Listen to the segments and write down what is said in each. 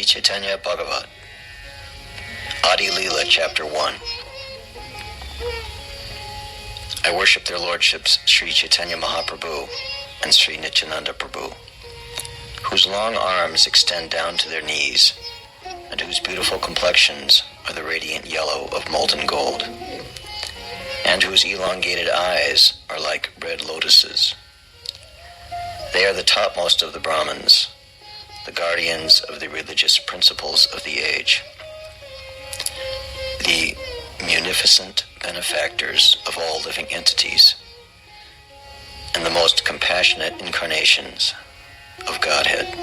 Chaitanya Bhagvat, Adi Leela, Chapter 1. I worship their lordships Sri Chaitanya Mahaprabhu and Sri Nityananda Prabhu, whose long arms extend down to their knees, and whose beautiful complexions are the radiant yellow of molten gold, and whose elongated eyes are like red lotuses. They are the topmost of the Brahmins, the guardians of the religious principles of the age, the munificent benefactors of all living entities, and the most compassionate incarnations of Godhead.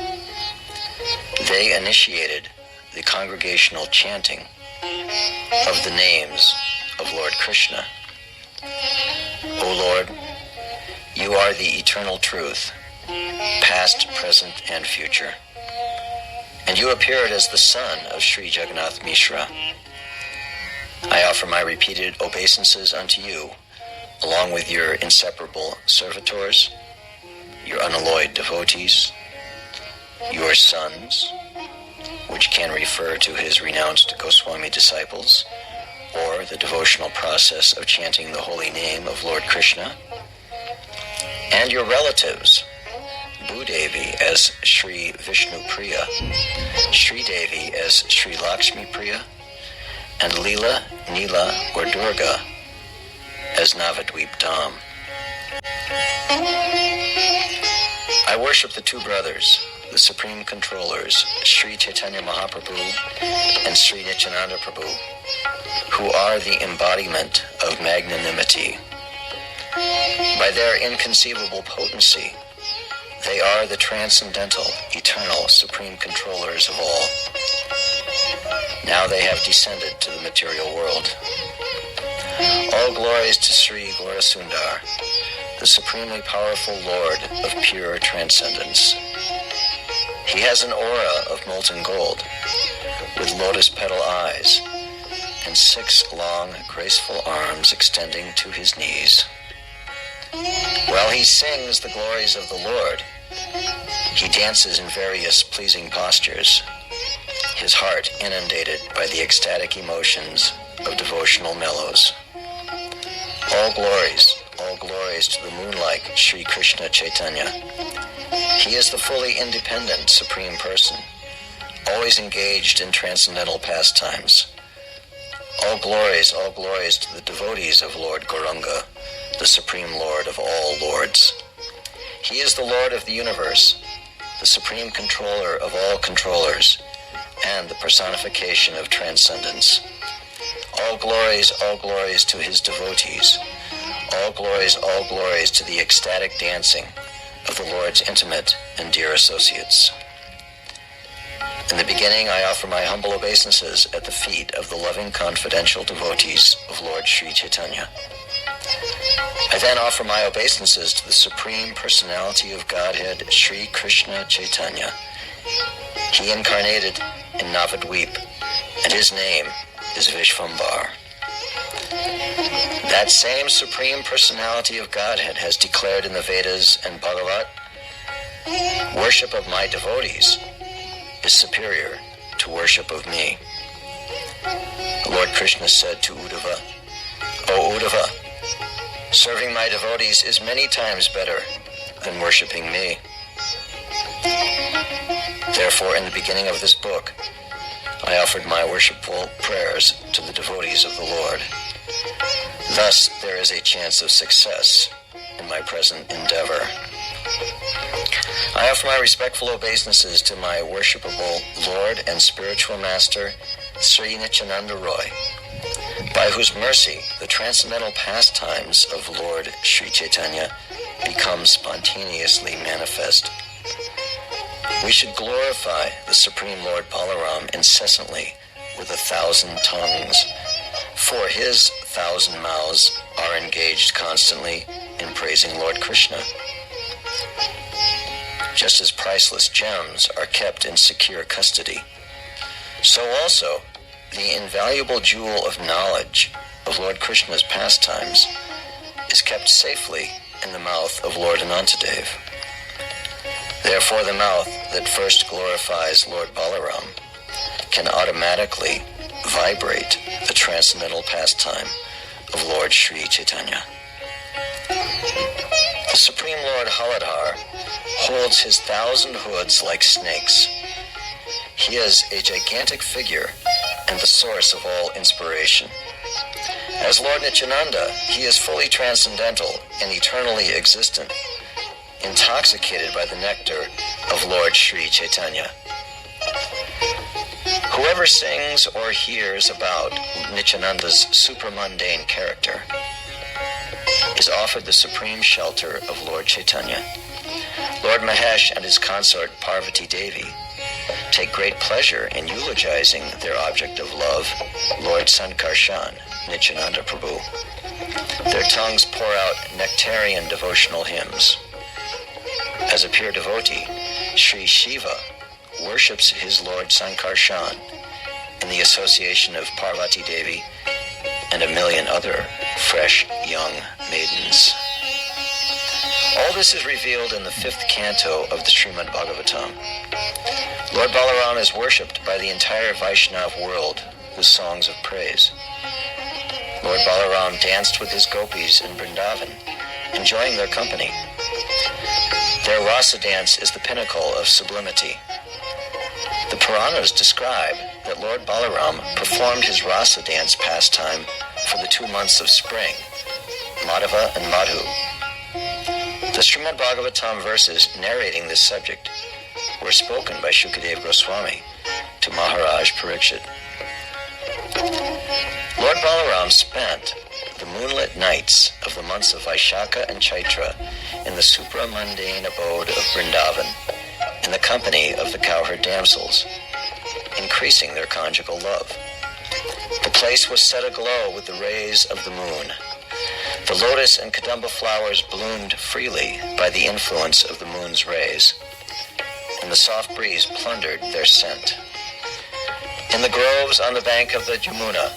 They initiated the congregational chanting of the names of Lord Krishna. O Lord, you are the eternal truth, past, present, and future, and you appeared as the son of Sri Jagannath Mishra. I offer my repeated obeisances unto you, along with your inseparable servitors, your unalloyed devotees, your sons, which can refer to his renounced Goswami disciples, or the devotional process of chanting the holy name of Lord Krishna, and your relatives, Bhudevi as Sri Vishnu Priya, Sri Devi as Sri Lakshmi Priya, and Leela, Neela, or Durga as Navadvip Dham. I worship the two brothers, the Supreme Controllers, Sri Chaitanya Mahaprabhu and Sri Nityananda Prabhu, who are the embodiment of magnanimity. By their inconceivable potency, they are the transcendental, eternal, Supreme Controllers of all. Now they have descended to the material world. All glories to Sri Gaurasundar, the supremely powerful Lord of pure transcendence. He has an aura of molten gold, with lotus petal eyes, and 6 long, graceful arms extending to his knees. While he sings the glories of the Lord, he dances in various pleasing postures, his heart inundated by the ecstatic emotions of devotional mellows. All glories to the moon-like Sri Krishna Chaitanya. He is the fully independent Supreme Person, always engaged in transcendental pastimes. All glories to the devotees of Lord Gauranga, the Supreme Lord of all lords. He is the Lord of the universe, the Supreme Controller of all controllers, and the personification of transcendence. All glories to his devotees. All glories to the ecstatic dancing of the Lord's intimate and dear associates. In the beginning, I offer my humble obeisances at the feet of the loving confidential devotees of Lord Sri Chaitanya. I then offer my obeisances to the Supreme Personality of Godhead, Sri Krishna Chaitanya. He incarnated in Navadvip, and his name is Vishvambar. That same Supreme Personality of Godhead has declared in the Vedas and Bhagavat, worship of my devotees is superior to worship of me. Lord Krishna said to Uddhava, O Uddhava, serving my devotees is many times better than worshiping me. Therefore, in the beginning of this book, I offered my worshipful prayers to the devotees of the Lord. Thus, there is a chance of success in my present endeavor. I offer my respectful obeisances to my worshipable Lord and spiritual master, Sri Nityananda Roy, by whose mercy the transcendental pastimes of Lord Sri Chaitanya become spontaneously manifest. We should glorify the Supreme Lord Balaram incessantly with 1,000 tongues, for his 1,000 mouths are engaged constantly in praising Lord Krishna. Just as priceless gems are kept in secure custody, so also the invaluable jewel of knowledge of Lord Krishna's pastimes is kept safely in the mouth of Lord Anantadev. Therefore, the mouth that first glorifies Lord Balaram can automatically vibrate the transcendental pastime of Lord Sri Chaitanya. The Supreme Lord Haladhar holds his 1,000 hoods like snakes. He is a gigantic figure and the source of all inspiration. As Lord Nityananda, he is fully transcendental and eternally existent, intoxicated by the nectar of Lord Sri Chaitanya. Whoever sings or hears about Nityananda's supramundane character is offered the supreme shelter of Lord Chaitanya. Lord Mahesh and his consort Parvati Devi take great pleasure in eulogizing their object of love, Lord Sankarshan, Nityananda Prabhu. Their tongues pour out nectarian devotional hymns. As a pure devotee, Sri Shiva worships his Lord Sankarshan in the association of Parvati Devi and a million other fresh young maidens. All this is revealed in the 5th canto of the Srimad Bhagavatam. Lord Balaram is worshipped by the entire Vaishnav world with songs of praise. Lord Balaram danced with his gopis in Vrindavan, enjoying their company. Their rasa dance is the pinnacle of sublimity. The Puranas describe that Lord Balaram performed his rasa dance pastime for the 2 months of spring, Madhava and Madhu. The Srimad Bhagavatam verses narrating this subject were spoken by Shukadeva Goswami to Maharaj Parikshit. Lord Balaram spent the moonlit nights of the months of Vaishakha and Chaitra in the supramundane abode of Vrindavan, in the company of the cowherd damsels, increasing their conjugal love. The place was set aglow with the rays of the moon. The lotus and kadamba flowers bloomed freely by the influence of the moon's rays, and the soft breeze plundered their scent. In the groves on the bank of the Yamuna,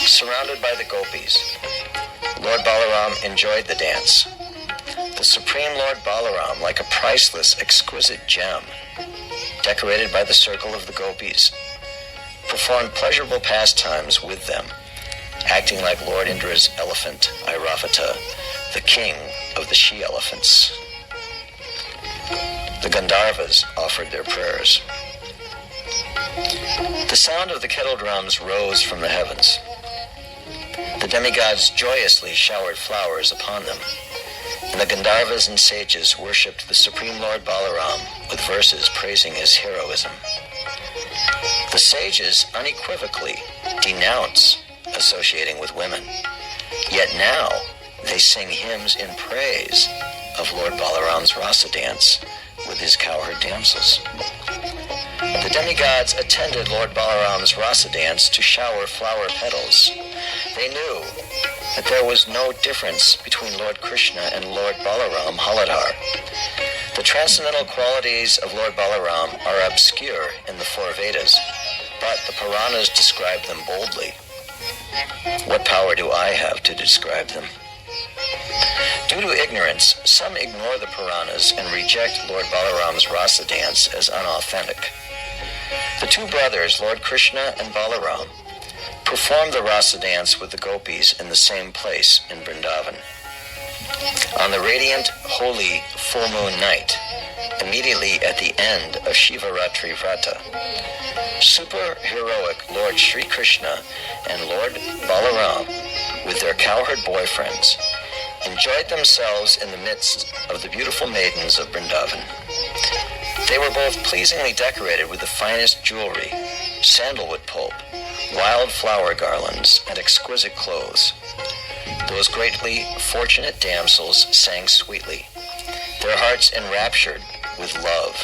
surrounded by the gopis, Lord Balaram enjoyed the dance. The Supreme Lord Balaram, like a priceless, exquisite gem, decorated by the circle of the gopis, performed pleasurable pastimes with them, acting like Lord Indra's elephant, Airavata, the king of the she-elephants. The Gandharvas offered their prayers. The sound of the kettle drums rose from the heavens. The demigods joyously showered flowers upon them, and the Gandharvas and sages worshipped the Supreme Lord Balaram with verses praising his heroism. The sages unequivocally denounce associating with women, yet now they sing hymns in praise of Lord Balaram's rasa dance with his cowherd damsels. The demigods attended Lord Balaram's rasa dance to shower flower petals. They knew that there was no difference between Lord Krishna and Lord Balaram Haladhar. The transcendental qualities of Lord Balaram are obscure in the 4 Vedas, but the Puranas describe them boldly. What power do I have to describe them? Due to ignorance, some ignore the Puranas and reject Lord Balaram's rasa dance as unauthentic. The 2 brothers, Lord Krishna and Balaram, performed the rasa dance with the gopis in the same place in Vrindavan. On the radiant, holy full moon night, immediately at the end of Shivaratri Vrata, super-heroic Lord Sri Krishna and Lord Balaram, with their cowherd boyfriends, enjoyed themselves in the midst of the beautiful maidens of Vrindavan. They were both pleasingly decorated with the finest jewelry, sandalwood pulp, wild flower garlands, and exquisite clothes. Those greatly fortunate damsels sang sweetly, their hearts enraptured with love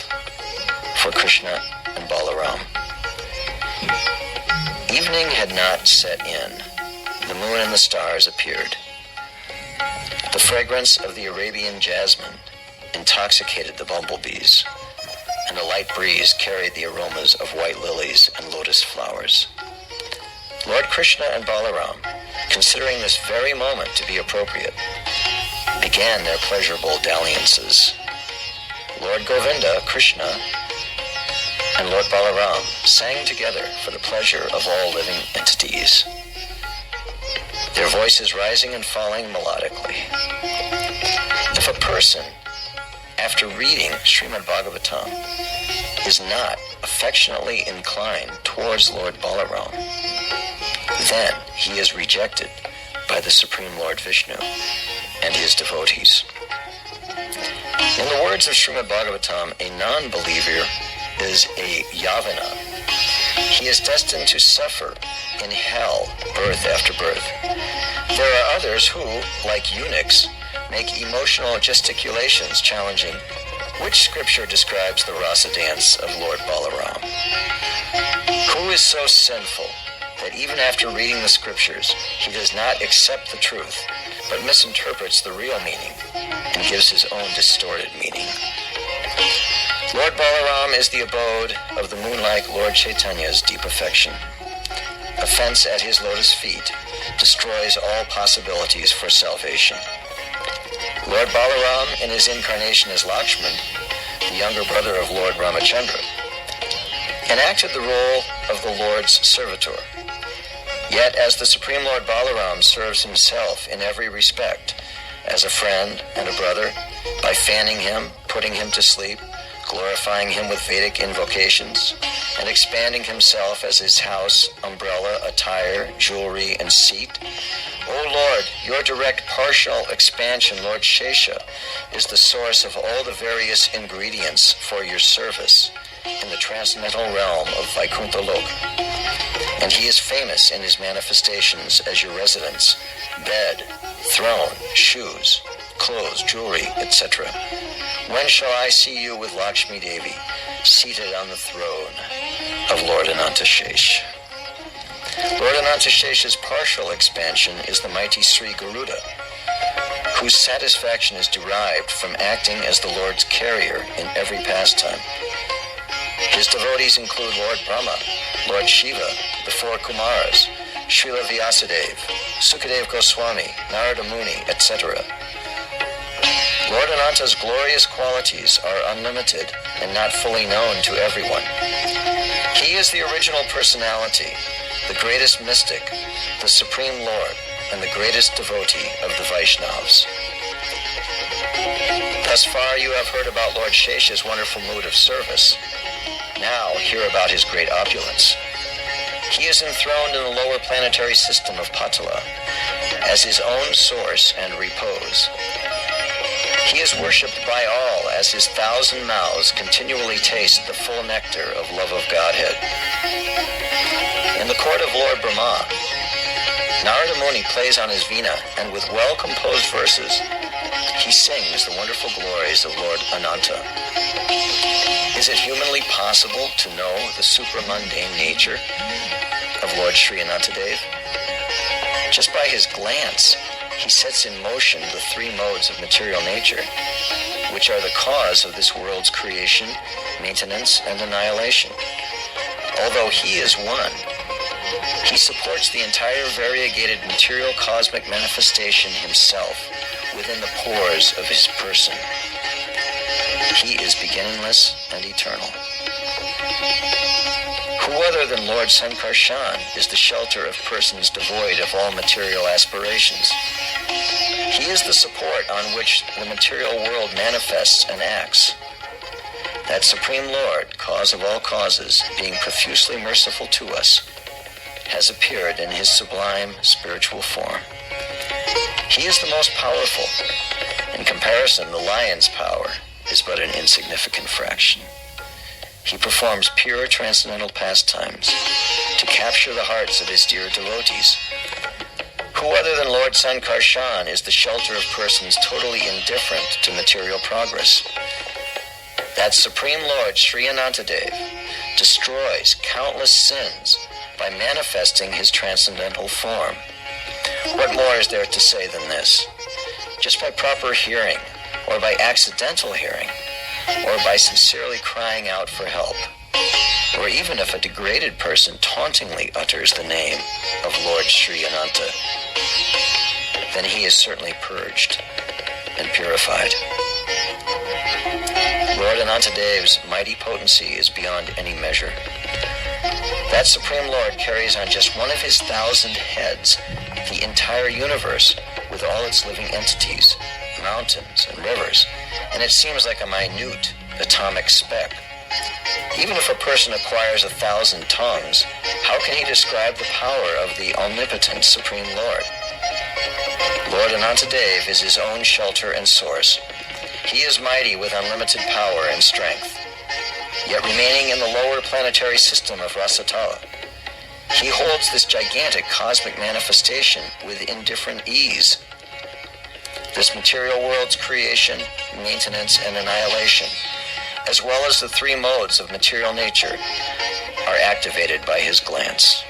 for Krishna and Balaram. Evening had not set in. The moon and the stars appeared. The fragrance of the Arabian jasmine intoxicated the bumblebees, and a light breeze carried the aromas of white lilies and lotus flowers. Lord Krishna and Balaram, considering this very moment to be appropriate, began their pleasurable dalliances. Lord Govinda, Krishna, and Lord Balaram sang together for the pleasure of all living entities, their voices rising and falling melodically. If a person, after reading Srimad Bhagavatam, is not affectionately inclined towards Lord Balaram, then he is rejected by the Supreme Lord Vishnu and his devotees. In the words of Srimad Bhagavatam, a non-believer is a yavana. He is destined to suffer in hell, birth after birth. There are others who, like eunuchs, make emotional gesticulations challenging which scripture describes the rasa dance of Lord Balaram. Who is so sinful that even after reading the scriptures, he does not accept the truth, but misinterprets the real meaning and gives his own distorted meaning? Lord Balaram is the abode of the moon-like Lord Chaitanya's deep affection. Offense at his lotus feet destroys all possibilities for salvation. Lord Balaram, in his incarnation as Lakshman, the younger brother of Lord Ramachandra, enacted the role of the Lord's servitor. Yet, as the Supreme Lord Balaram serves himself in every respect, as a friend and a brother, by fanning him, putting him to sleep, glorifying him with Vedic invocations, and expanding himself as his house, umbrella, attire, jewelry, and seat. O Lord, your direct partial expansion, Lord Shesha, is the source of all the various ingredients for your service in the transcendental realm of Vaikuntha Loka. And he is famous in his manifestations as your residence, bed, throne, shoes, clothes, jewelry, etc. When shall I see you with Lakshmi Devi seated on the throne of Lord Anantashesh? Lord Anantashesh's partial expansion is the mighty Sri Garuda, whose satisfaction is derived from acting as the Lord's carrier in every pastime. His devotees include Lord Brahma, Lord Shiva, the four Kumaras, Srila Vyasadeva, Sukadev Goswami, Narada Muni, etc. Lord Ananta's glorious qualities are unlimited and not fully known to everyone. He is the original personality, the greatest mystic, the Supreme Lord, and the greatest devotee of the Vaishnavas. Thus far you have heard about Lord Shesha's wonderful mood of service. Now hear about his great opulence. He is enthroned in the lower planetary system of Patala as his own source and repose. He is worshipped by all as his 1,000 mouths continually taste the full nectar of love of Godhead. In the court of Lord Brahma, Narada Muni plays on his veena, and with well-composed verses, he sings the wonderful glories of Lord Ananta. Is it humanly possible to know the supramundane nature of Lord Sri Anantadev? Just by his glance, he sets in motion the three modes of material nature, which are the cause of this world's creation, maintenance, and annihilation. Although he is one, he supports the entire variegated material cosmic manifestation himself within the pores of his person. He is beginningless and eternal. Who other than Lord Sankarshan is the shelter of persons devoid of all material aspirations? He is the support on which the material world manifests and acts. That Supreme Lord, cause of all causes, being profusely merciful to us, has appeared in his sublime spiritual form. He is the most powerful. In comparison, the lion's power is but an insignificant fraction. He performs pure transcendental pastimes to capture the hearts of his dear devotees. Who other than Lord Sankarshan is the shelter of persons totally indifferent to material progress? That Supreme Lord Sri Anantadev destroys countless sins by manifesting his transcendental form. What more is there to say than this? Just by proper hearing, or by accidental hearing, or by sincerely crying out for help, or even if a degraded person tauntingly utters the name of Lord Sri Ananta, then he is certainly purged and purified. Lord Anantadev's mighty potency is beyond any measure. That Supreme Lord carries on just one of his 1,000 heads the entire universe with all its living entities, mountains and rivers, and it seems like a minute atomic speck. Even if a person acquires 1,000 tongues, how can he describe the power of the omnipotent Supreme Lord? Lord Anantadev is his own shelter and source. He is mighty with unlimited power and strength, yet remaining in the lower planetary system of Rasatala. He holds this gigantic cosmic manifestation with indifferent ease. This material world's creation, maintenance, and annihilation, as well as the three modes of material nature, are activated by his glance.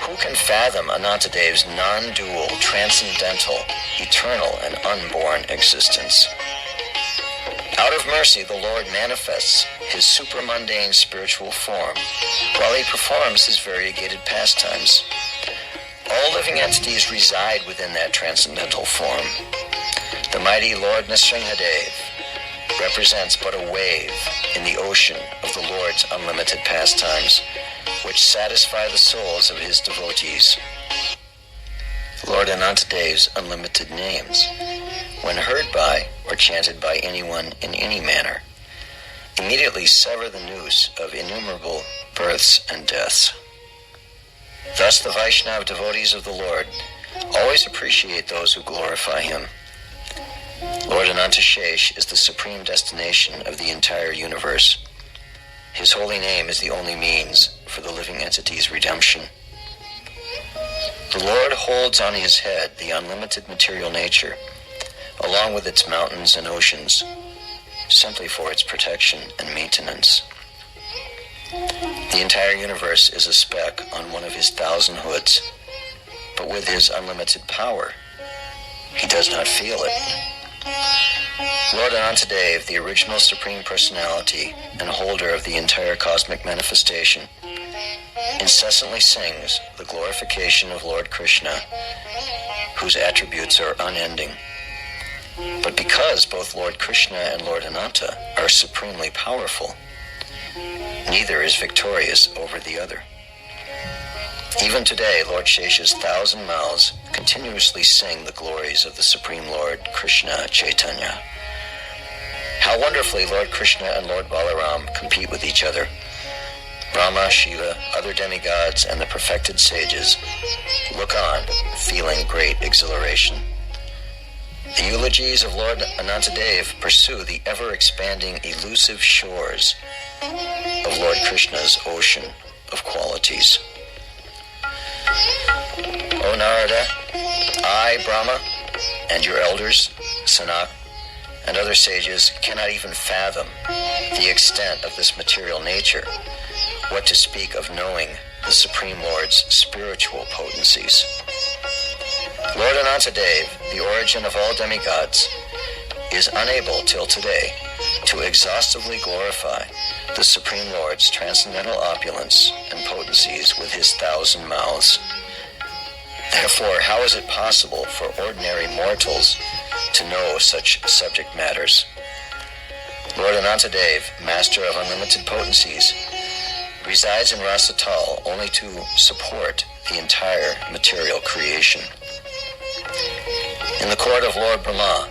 Who can fathom Anantadev's non-dual, transcendental, eternal, and unborn existence? Out of mercy, the Lord manifests his supramundane spiritual form while he performs his variegated pastimes. All living entities reside within that transcendental form. The mighty Lord Nrsimhadev represents but a wave in the ocean of the Lord's unlimited pastimes, which satisfy the souls of his devotees. Lord Anantadev's unlimited names, when heard by or chanted by anyone in any manner, immediately sever the noose of innumerable births and deaths. Thus the Vaishnava devotees of the Lord always appreciate those who glorify him. Lord Anantashesh is the supreme destination of the entire universe. His holy name is the only means for the living entity's redemption. The Lord holds on his head the unlimited material nature, along with its mountains and oceans, simply for its protection and maintenance. The entire universe is a speck on one of his 1,000 hoods, but with his unlimited power, he does not feel it. Lord Anantadev, the original Supreme Personality and holder of the entire cosmic manifestation, incessantly sings the glorification of Lord Krishna, whose attributes are unending. But because both Lord Krishna and Lord Ananta are supremely powerful, neither is victorious over the other. Even today, Lord Shesha's 1,000 mouths continuously sing the glories of the Supreme Lord Krishna Chaitanya. How wonderfully Lord Krishna and Lord Balaram compete with each other. Brahma, Shiva, other demigods, and the perfected sages look on, feeling great exhilaration. The eulogies of Lord Anantadev pursue the ever-expanding elusive shores of Lord Krishna's ocean of qualities. O Narada, I, Brahma, and your elders, Sanak, and other sages cannot even fathom the extent of this material nature, what to speak of knowing the Supreme Lord's spiritual potencies. Lord Anantadev, the origin of all demigods, is unable till today to exhaustively glorify the Supreme Lord's transcendental opulence and potencies with his 1,000 mouths. Therefore, how is it possible for ordinary mortals to know such subject matters? Lord Anantadev, master of unlimited potencies, resides in Rasatal only to support the entire material creation. In the court of Lord Brahma,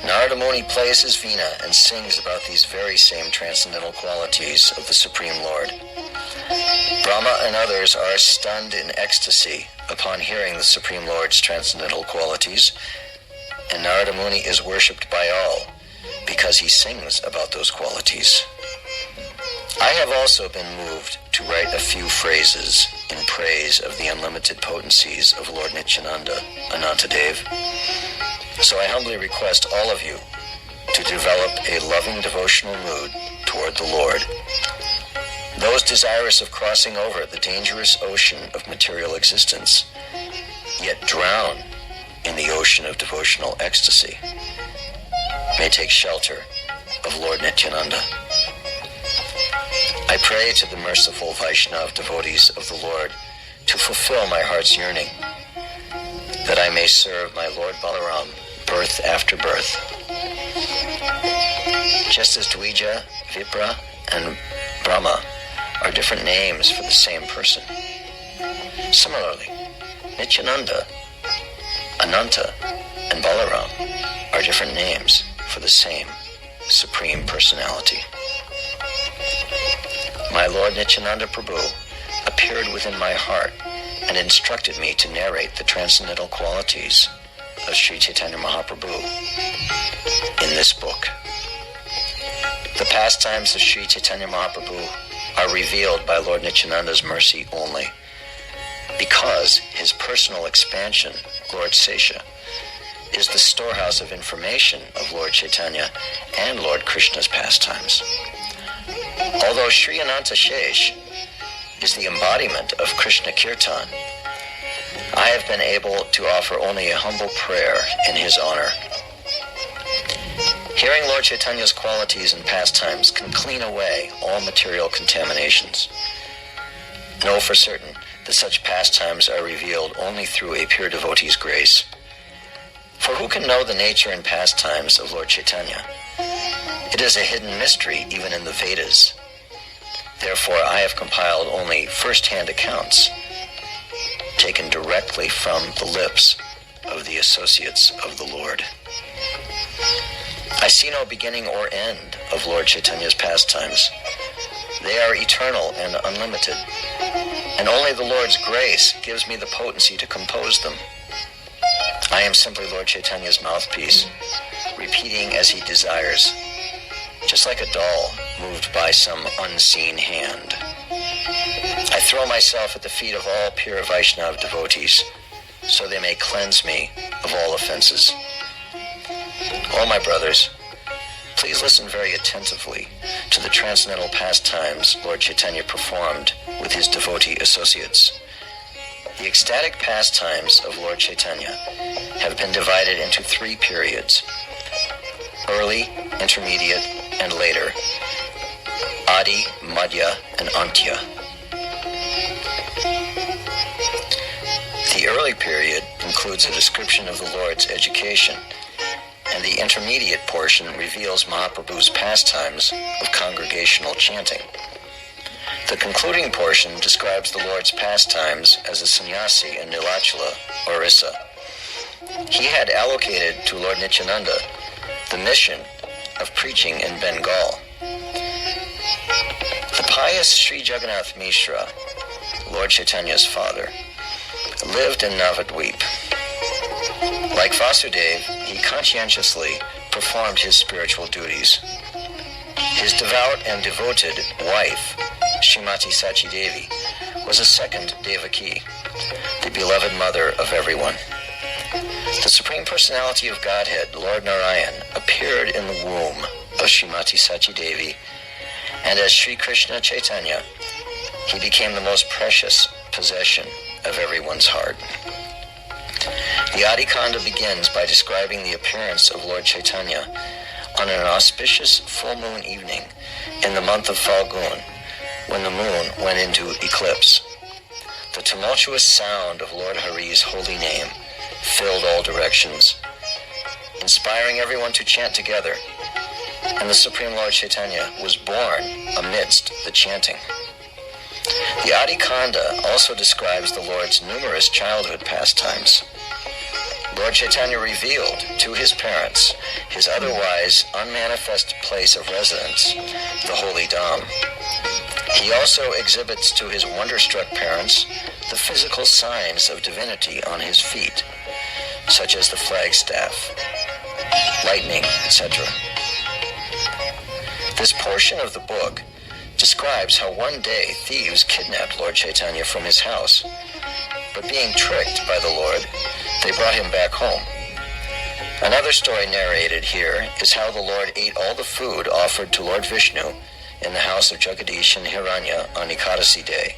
Narada Muni plays his veena and sings about these very same transcendental qualities of the Supreme Lord. Brahma and others are stunned in ecstasy upon hearing the Supreme Lord's transcendental qualities, and Narada Muni is worshipped by all because he sings about those qualities. I have also been moved to write a few phrases in praise of the unlimited potencies of Lord Nityananda Anantadev. So I humbly request all of you to develop a loving devotional mood toward the Lord. Those desirous of crossing over the dangerous ocean of material existence, yet drown in the ocean of devotional ecstasy, may take shelter of Lord Nityananda. I pray to the merciful Vaishnava devotees of the Lord to fulfill my heart's yearning, that I may serve my Lord Balaram birth after birth. just as Dvija, Vipra, and Brahma are different names for the same person. Similarly, Nityananda, Ananta, and Balaram are different names for the same Supreme Personality. My Lord Nityananda Prabhu appeared within my heart and instructed me to narrate the transcendental qualities of Sri Chaitanya Mahaprabhu in this book. The pastimes of Sri Chaitanya Mahaprabhu are revealed by Lord Nityananda's mercy only, because his personal expansion, Lord Sesha, is the storehouse of information of Lord Chaitanya and Lord Krishna's pastimes. Although Sri Ananta Shesh is the embodiment of Krishna Kirtan, I have been able to offer only a humble prayer in his honor. Hearing Lord Chaitanya's qualities and pastimes can clean away all material contaminations. Know for certain that such pastimes are revealed only through a pure devotee's grace. For who can know the nature and pastimes of Lord Chaitanya? It is a hidden mystery even in the Vedas. Therefore, I have compiled only first-hand accounts taken directly from the lips of the associates of the Lord. I see no beginning or end of Lord Chaitanya's pastimes. They are eternal and unlimited, and only the Lord's grace gives me the potency to compose them. I am simply Lord Chaitanya's mouthpiece, repeating as he desires, just like a doll moved by some unseen hand. I throw myself at the feet of all pure Vaishnava devotees, so they may cleanse me of all offenses. O my brothers, please listen very attentively to the transcendental pastimes Lord Chaitanya performed with his devotee associates. The ecstatic pastimes of Lord Chaitanya have been divided into 3 periods: early, intermediate, and later, Adi, Madhya, and Antya. The early period includes a description of the Lord's education, and the intermediate portion reveals Mahaprabhu's pastimes of congregational chanting. The concluding portion describes the Lord's pastimes as a sannyasi in Nilachala, Orissa. He had allocated to Lord Nityananda the mission of preaching in Bengal. The pious Sri Jagannath Mishra, Lord Chaitanya's father, lived in Navadvip. Like Vasudev, he conscientiously performed his spiritual duties. His devout and devoted wife, Srimati Sachi Devi, was a second Devaki, the beloved mother of everyone. The Supreme Personality of Godhead, Lord Narayan, appeared in the womb of Srimati Sachi Devi, and as Sri Krishna Chaitanya, he became the most precious possession of everyone's heart. The Adi Kanda begins by describing the appearance of Lord Chaitanya on an auspicious full moon evening in the month of Falgun, when the moon went into eclipse. The tumultuous sound of Lord Hari's holy name filled all directions, inspiring everyone to chant together, and the Supreme Lord Chaitanya was born amidst the chanting. The Adi Kanda also describes the Lord's numerous childhood pastimes. Lord Chaitanya revealed to his parents his otherwise unmanifest place of residence, the Holy Dham. He also exhibits to his wonderstruck parents the physical signs of divinity on his feet, such as the flagstaff, lightning, etc. This portion of the book describes how one day thieves kidnapped Lord Chaitanya from his house, but being tricked by the Lord, they brought him back home. Another story narrated here is how the Lord ate all the food offered to Lord Vishnu in the house of Jagadish and Hiranya on Ekadasi day.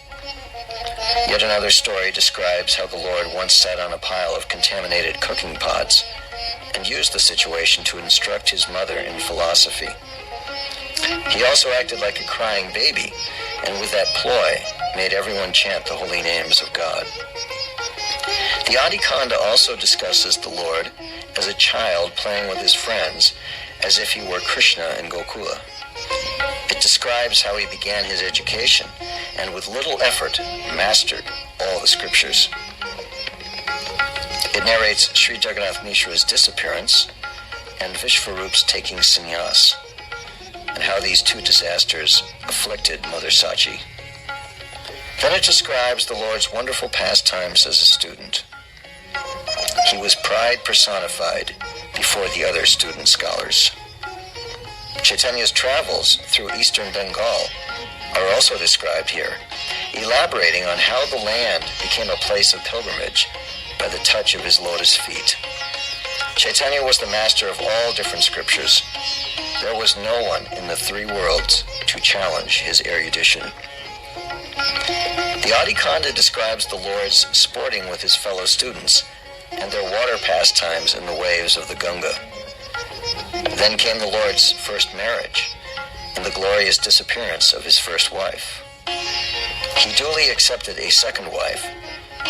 Yet another story describes how the Lord once sat on a pile of contaminated cooking pots and used the situation to instruct his mother in philosophy. He also acted like a crying baby, and with that ploy, made everyone chant the holy names of God. The Adi Kanda also discusses the Lord as a child playing with his friends as if he were Krishna in Gokula. It describes how he began his education and with little effort mastered all the scriptures. It narrates Sri Jagannath Mishra's disappearance and Vishvarup's taking sannyas, and how these two disasters afflicted Mother Sachi. Then it describes the Lord's wonderful pastimes as a student. He was pride personified before the other student scholars. Chaitanya's travels through eastern Bengal are also described here, elaborating on how the land became a place of pilgrimage by the touch of his lotus feet. Chaitanya was the master of all different scriptures. There was no one in the three worlds to challenge his erudition. The Adi Kanda describes the Lord's sporting with his fellow students and their water pastimes in the waves of the Ganga. Then came the Lord's first marriage and the glorious disappearance of his first wife. He duly accepted a second wife,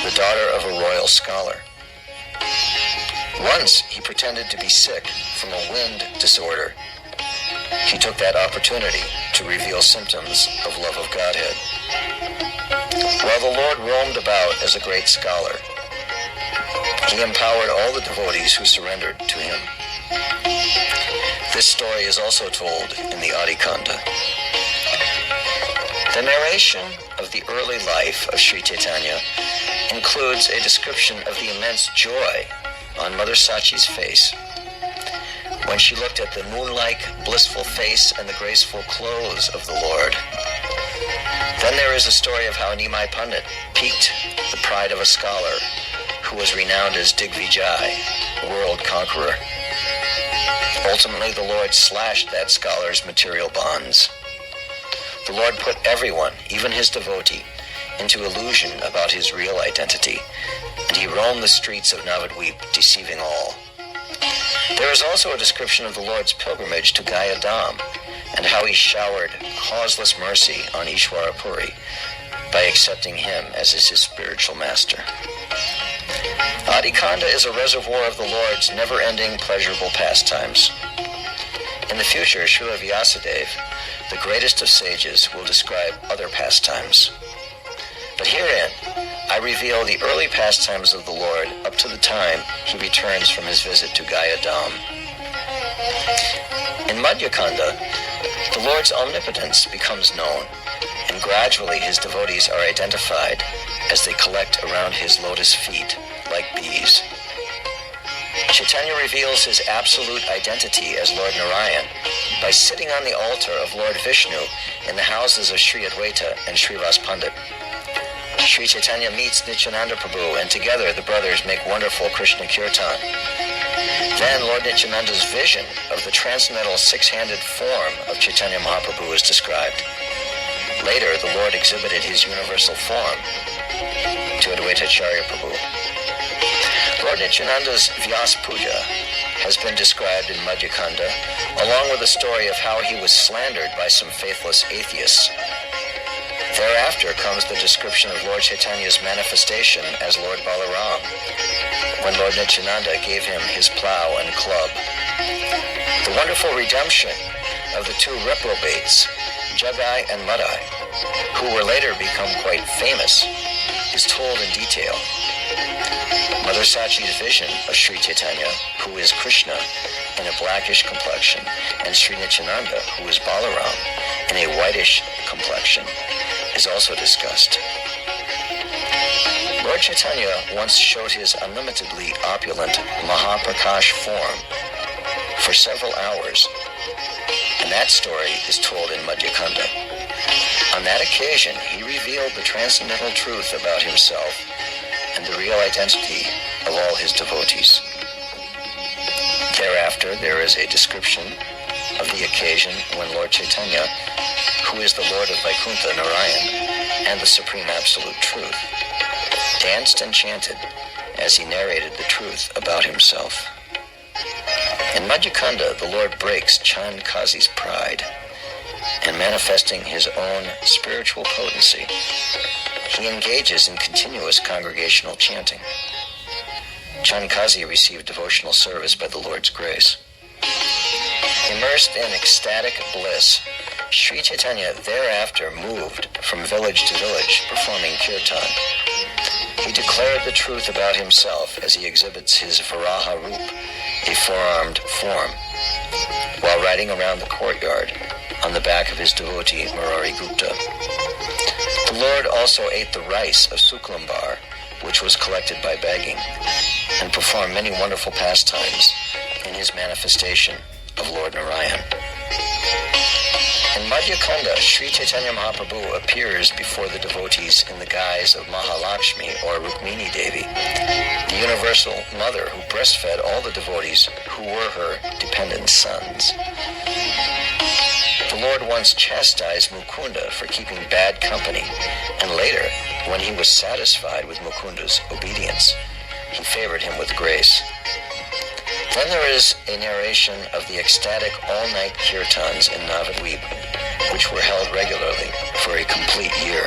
the daughter of a royal scholar. Once he pretended to be sick from a wind disorder. He took that opportunity to reveal symptoms of love of Godhead. While the Lord roamed about as a great scholar, he empowered all the devotees who surrendered to him. This story is also told in the Adi Kanda. The narration of the early life of Sri Chaitanya includes a description of the immense joy on Mother Sachi's face when she looked at the moon-like, blissful face and the graceful clothes of the Lord. Then there is a story of how Nimai Pandit piqued the pride of a scholar who was renowned as Digvijay, world conqueror. Ultimately, the Lord slashed that scholar's material bonds. The Lord put everyone, even his devotee, into illusion about his real identity, and he roamed the streets of Navadvip, deceiving all. There is also a description of the Lord's pilgrimage to Gaya Dham, and how he showered causeless mercy on Ishwara Puri by accepting him as his spiritual master. Adi Kanda is a reservoir of the Lord's never-ending pleasurable pastimes. In the future, Srila Vyasadeva, the greatest of sages, will describe other pastimes. But herein, I reveal the early pastimes of the Lord up to the time he returns from his visit to Gaya Dham. In Madhya Kanda, the Lord's omnipotence becomes known, and gradually his devotees are identified as they collect around his lotus feet like bees. Chaitanya reveals his absolute identity as Lord Narayan by sitting on the altar of Lord Vishnu in the houses of Sri Advaita and Srivas Pandit. Sri Chaitanya meets Nityananda Prabhu, and together the brothers make wonderful Krishna Kirtan. Then Lord Nityananda's vision of the transcendental six-handed form of Chaitanya Mahaprabhu is described. Later, the Lord exhibited his universal form to Advaitacharya Prabhu. Lord Nityananda's Vyas Puja has been described in Madhya Kanda, along with a story of how he was slandered by some faithless atheists. Thereafter comes the description of Lord Chaitanya's manifestation as Lord Balaram, when Lord Nityananda gave him his plow and club. The wonderful redemption of the two reprobates, Jagai and Madai, who were later become quite famous, is told in detail. Mother Sachi's vision of Sri Chaitanya, who is Krishna, in a blackish complexion, and Sri Nityananda, who is Balaram, in a whitish complexion, is also discussed. Lord Chaitanya once showed his unlimitedly opulent Mahaprakash form for several hours, and that story is told in Madhya Kanda. On that occasion, he revealed the transcendental truth about himself and the real identity of all his devotees. Thereafter, there is a description of the occasion when Lord Chaitanya, who is the Lord of Vaikuntha Narayan and the Supreme Absolute Truth, danced and chanted as he narrated the truth about himself. In Madhya Kanda, the Lord breaks Chand Kazi's pride, and manifesting his own spiritual potency, he engages in continuous congregational chanting. Chand Kazi received devotional service by the Lord's grace. Immersed in ecstatic bliss, Sri Chaitanya thereafter moved from village to village performing kirtan. He declared the truth about himself as he exhibits his Varaha Roop, a four-armed form, while riding around the courtyard on the back of his devotee Murari Gupta. The Lord also ate the rice of Suklambar, which was collected by begging, and performed many wonderful pastimes in his manifestation of Lord Narayan. In Madhya Kanda, Sri Chaitanya Mahaprabhu appears before the devotees in the guise of Mahalakshmi or Rukmini Devi, the universal mother who breastfed all the devotees who were her dependent sons. The Lord once chastised Mukunda for keeping bad company, and later, when he was satisfied with Mukunda's obedience, he favored him with grace. Then there is a narration of the ecstatic all-night kirtans in Navadvip, which were held regularly for a complete year.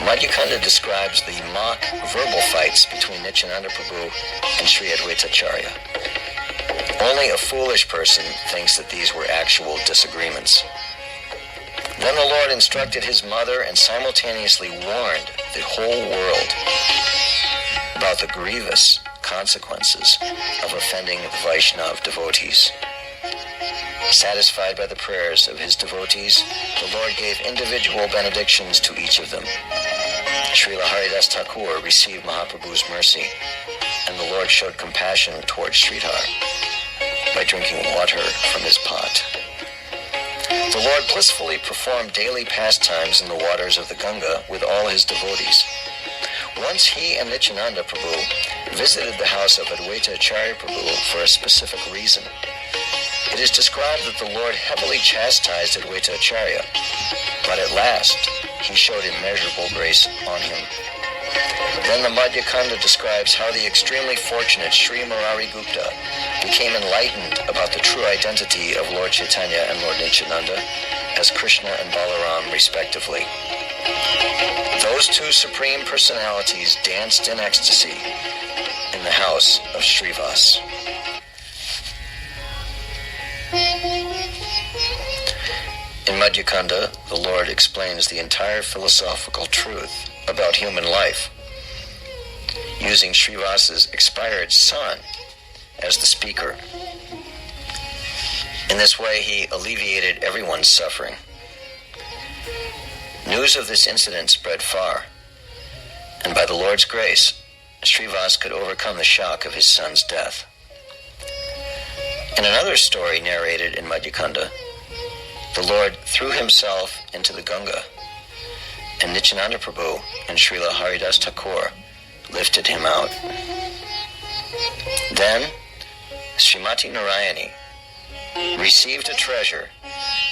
Madhya Kanda describes the mock verbal fights between Nityananda Prabhu and Sri Advaitacharya. Only a foolish person thinks that these were actual disagreements. Then the Lord instructed his mother and simultaneously warned the whole world about the grievous consequences of offending Vaishnav devotees. Satisfied by the prayers of his devotees, the Lord gave individual benedictions to each of them. Srila Haridas Thakur received Mahaprabhu's mercy, and the Lord showed compassion towards Sridhar by drinking water from his pot. The Lord blissfully performed daily pastimes in the waters of the Ganga with all his devotees. Once he and Nityananda Prabhu visited the house of Advaita Acharya Prabhu for a specific reason. It is described that the Lord heavily chastised Advaita Acharya, but at last he showed immeasurable grace on him. Then the Madhya Kanda describes how the extremely fortunate Sri Murari Gupta became enlightened about the true identity of Lord Chaitanya and Lord Nityananda as Krishna and Balaram respectively. Those two supreme personalities danced in ecstasy in the house of Srivas. In Madhya Kanda, the Lord explains the entire philosophical truth about human life, using Srivas's expired son as the speaker. In this way, he alleviated everyone's suffering. News of this incident spread far, and by the Lord's grace, Srivas could overcome the shock of his son's death. In another story narrated in Madhya Kanda, the Lord threw himself into the Ganga, and Nityananda Prabhu and Srila Haridas Thakur lifted him out. Then, Srimati Narayani received a treasure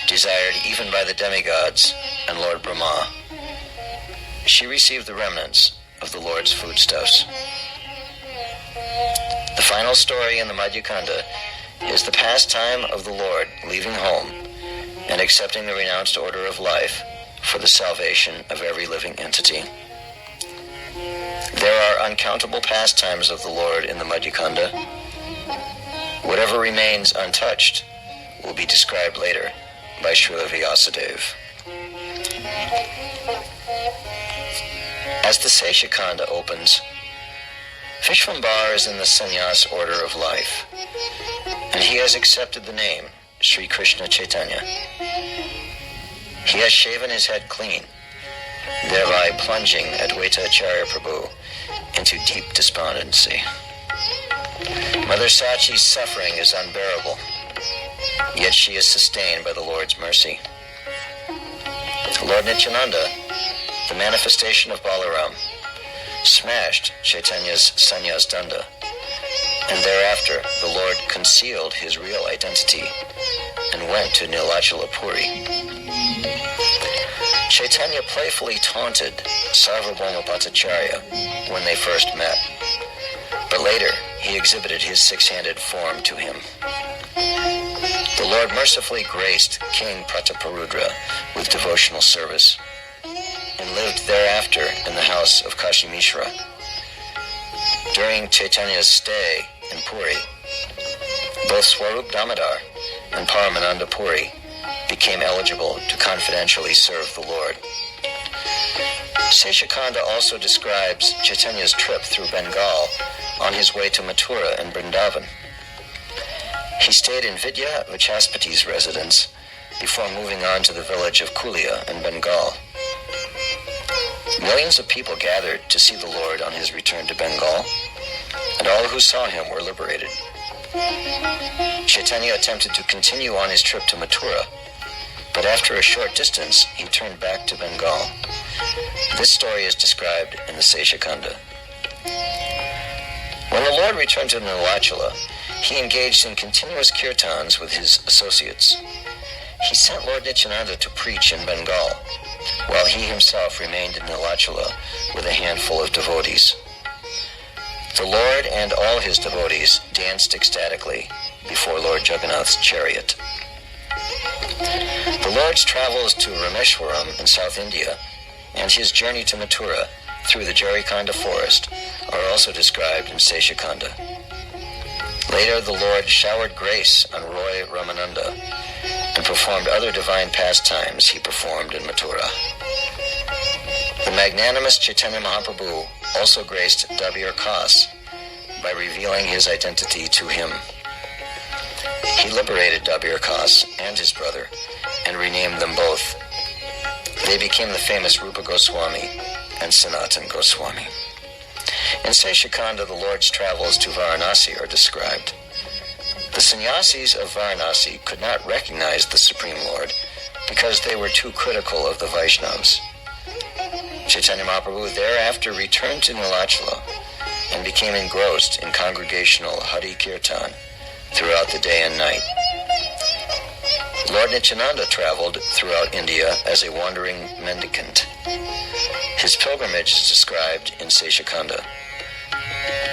desired even by the demigods and Lord Brahma. She received the remnants of the Lord's foodstuffs. The final story in the Madhya Kanda is the pastime of the Lord leaving home and accepting the renounced order of life for the salvation of every living entity. There are uncountable pastimes of the Lord in the Madhya Kanda. Whatever remains untouched will be described later by Srila Vyasadeva. As the Sesha Kanda opens, Vishvambar is in the sannyas order of life, and he has accepted the name Sri Krishna Chaitanya. He has shaven his head clean, thereby plunging Advaita Acharya Prabhu into deep despondency. Mother Sachi's suffering is unbearable, yet she is sustained by the Lord's mercy. Lord Nityananda, the manifestation of Balaram, smashed Chaitanya's sannyas danda, and thereafter the Lord concealed his real identity and went to Nilachala Puri. Chaitanya playfully taunted Sarvabhauma Bhattacharya when they first met, but later he exhibited his six-handed form to him. The Lord mercifully graced King Prataparudra with devotional service and lived thereafter in the house of Kashi Mishra. During Chaitanya's stay in Puri, both Swarup Damodar and Paramananda Puri became eligible to confidentially serve the Lord. Seshakanda also describes Chaitanya's trip through Bengal on his way to Mathura and Vrindavan. He stayed in Vidya Vachaspati's residence before moving on to the village of Kulia in Bengal. Millions of people gathered to see the Lord on his return to Bengal, and all who saw him were liberated. Chaitanya attempted to continue on his trip to Mathura, but after a short distance, he turned back to Bengal. This story is described in the Seshakanda. When the Lord returned to Neelachala, he engaged in continuous kirtans with his associates. He sent Lord Nityananda to preach in Bengal, while he himself remained in Neelachala with a handful of devotees. The Lord and all his devotees danced ecstatically before Lord Jagannath's chariot. The Lord's travels to Rameshwaram in South India and his journey to Mathura through the Jarikhanda forest are also described in Seshakanda. Later, the Lord showered grace on Roy Ramananda and performed other divine pastimes he performed in Mathura. The magnanimous Chaitanya Mahaprabhu also graced Dabir Khas by revealing his identity to him. He liberated Dabir Khas and his brother and renamed them both. They became the famous Rupa Goswami and Sanatan Goswami. In Seshakanda, the Lord's travels to Varanasi are described. The sannyasis of Varanasi could not recognize the Supreme Lord because they were too critical of the Vaishnavas. Chaitanya Mahaprabhu thereafter returned to Neelachala and became engrossed in congregational Hari Kirtan throughout the day and night. Lord Nityananda traveled throughout India as a wandering mendicant. His pilgrimage is described in Seshakanda.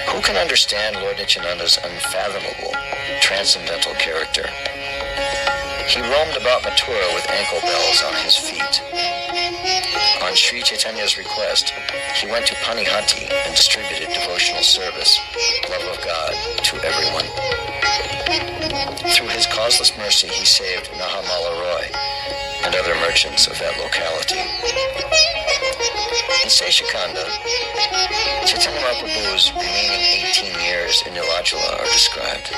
Who can understand Lord Nityananda's unfathomable, transcendental character? He roamed about Mathura with ankle bells on his feet. On Sri Chaitanya's request, he went to Panihati and distributed devotional service, love of God, to everyone. Through his causeless mercy, he saved Nahamala Roy and other merchants of that locality. In Seshakanda, Chaitanya Mahaprabhu's remaining 18 years in Neelachala are described.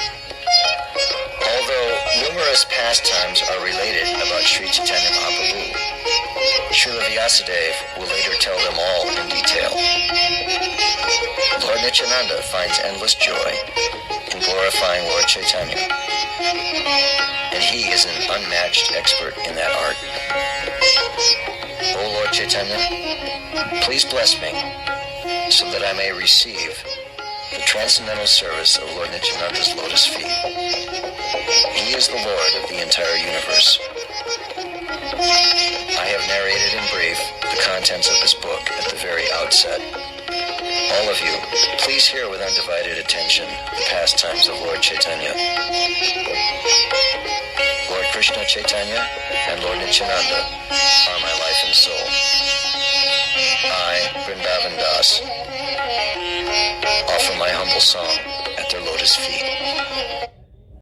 Although numerous pastimes are related about Sri Chaitanya Mahaprabhu, Srila Vyasadeva will later tell them all in detail. Lord Nityananda finds endless joy in glorifying Lord Chaitanya, and he is an unmatched expert in that art. O Lord Chaitanya, please bless me so that I may receive the transcendental service of Lord Nityananda's lotus feet. He is the Lord of the entire universe. I have narrated in brief the contents of this book at the very outset. All of you, please hear with undivided attention the pastimes of Lord Chaitanya. Lord Krishna Chaitanya and Lord Nityananda are my life and soul. I, Vrindavan Das, offer my humble song at their lotus feet.